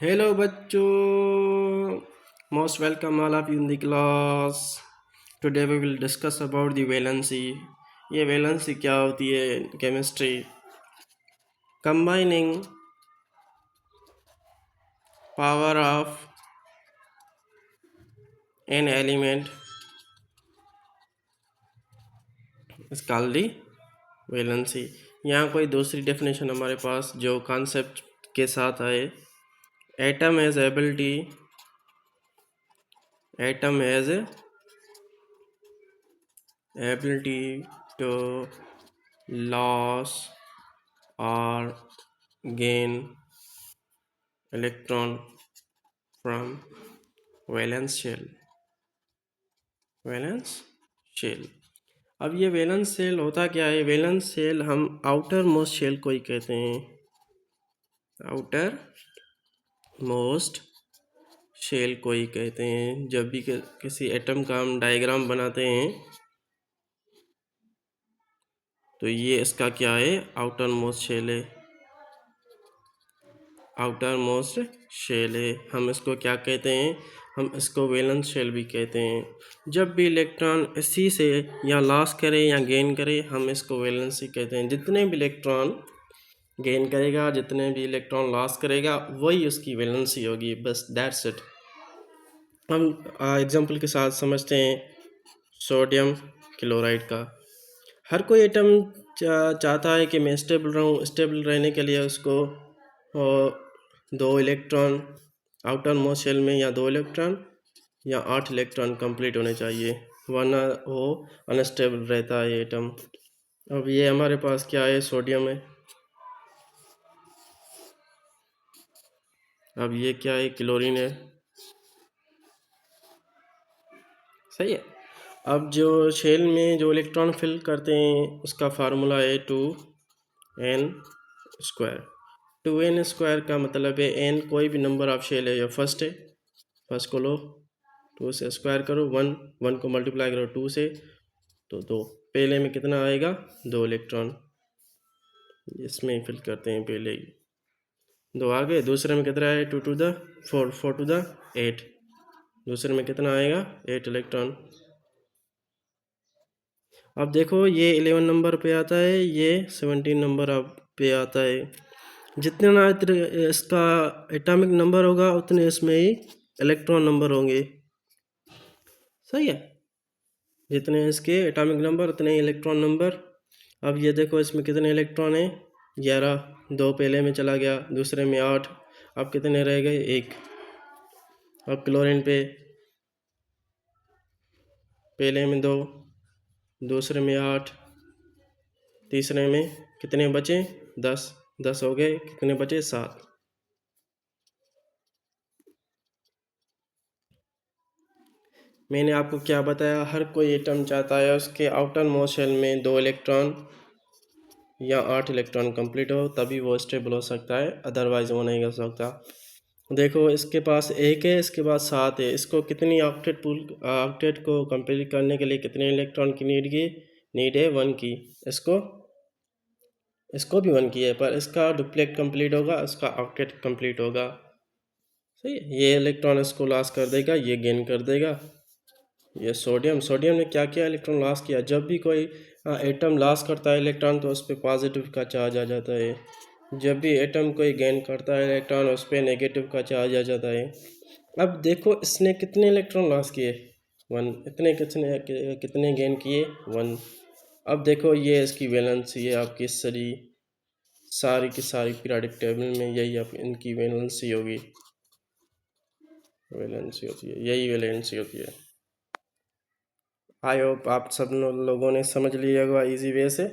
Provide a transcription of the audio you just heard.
Hello बच्चों, most welcome all of you in the class. Today we will discuss about the valency. ये valency क्या होती है? Chemistry. Combining power of an element is called the valency. यहाँ कोई दूसरी definition हमारे पास जो concept के साथ आए. Atom has ability to lose or gain electron from valence shell. अब ये वैलेंस शेल होता क्या है? वैलेंस शेल हम आउटर मोस्ट शेल को ही कहते हैं. आउटर मोस्ट शेल को ही कहते हैं. जब भी किसी एटम का हम डायग्राम बनाते हैं तो ये इसका क्या है? आउटर मोस्ट शेल है. आउटर मोस्ट शेल है. हम इसको क्या कहते हैं? हम इसको वैलेंस शेल भी कहते हैं. जब भी इलेक्ट्रॉन इसी से या लॉस करे या गेन करे हम इसको वैलेंसी कहते हैं. जितने भी इलेक्ट्रॉन गेन करेगा, जितने भी इलेक्ट्रॉन लॉस करेगा, वही उसकी वैलेंसी होगी. बस दैट्स इट. हम एग्जांपल के साथ समझते हैं सोडियम क्लोराइड का. हर कोई एटम चाहता है कि मैं स्टेबल रहूं. स्टेबल रहने के लिए उसको 2 इलेक्ट्रॉन आउटर मोस्ट शेल में, या 2 इलेक्ट्रॉन या 8 इलेक्ट्रॉन कंप्लीट होने चाहिए, वरना वो अनस्टेबल रहता है एटम. अब ये हमारे पास क्या है? सोडियम है. अब ये क्या है? क्लोरीन है. सही है. अब जो शेल में जो इलेक्ट्रॉन फिल करते हैं उसका फार्मूला है 2n स्क्वायर. 2n स्क्वायर का मतलब है n कोई भी नंबर ऑफ शेल है. या फर्स्ट है, फर्स्ट को लो, 2 से स्क्वायर करो, 1 को मल्टीप्लाई करो 2 से तो 2. पहले में कितना आएगा? 2 इलेक्ट्रॉन. इसमें फिल करते हैं पहले ही 2 आ गए. दूसरे में कितना है? 2 टू द 4, 4 टू द 8. दूसरे में कितना आएगा? 8 इलेक्ट्रॉन. अब देखो ये 11 नंबर पे आता है, ये 17 नंबर पे आता है. जितना इसका एटॉमिक नंबर होगा उतने इसमें ही इलेक्ट्रॉन नंबर होंगे. सही है. जितने इसके एटॉमिक नंबर उतने ही इलेक्ट्रॉन नंबर. अब ये देखो इसमें कितने इलेक्ट्रॉन हैं? 11. 2 पहले में चला गया, दूसरे में 8. अब कितने रह गए? 1. अब क्लोरीन पे पहले में 2, दूसरे में 8, तीसरे में कितने बचे? 10. 10 हो गए. कितने बचे? 7. मैंने आपको क्या बताया? हर कोई एटम चाहता है उसके आउटर मोस्ट शेल में 2 इलेक्ट्रॉन या 8 इलेक्ट्रॉन कंप्लीट हो, तभी वो स्टेबल हो सकता है, अदरवाइज वो नहीं कर सकता. देखो इसके पास 1 है, इसके पास 7 है. इसको कितनी ऑक्टेट को कंप्लीट करने के लिए कितने इलेक्ट्रॉन की नीड है? 1 की. इसको भी 1 की है, पर इसका डुप्लेट कंप्लीट होगा, इसका ऑक्टेट कंप्लीट होगा. सही है. ये इलेक्ट्रॉन इसको लॉस कर देगा, ये गेन कर देगा. ये सोडियम ने क्या किया? इलेक्ट्रॉन लॉस किया. जब भी कोई एटम लॉस करता है इलेक्ट्रॉन तो उस पर पॉजिटिव का चार्ज आ जाता है. जब भी एटम कोई गेन करता है इलेक्ट्रॉन उस पर नेगेटिव का चार्ज आ जाता है. अब देखो इसने कितने इलेक्ट्रॉन लॉस किए? 1. कितने गेन किए? 1. अब देखो ये इसकी वैलेंस, ये आपकी सारी की सारी पीरियोडिक टेबल में यही इनकी वैलेंसी होगी. यही वैलेंसी होती है. आई होप आप सब लोगों ने समझ लिया होगा इजी वे से.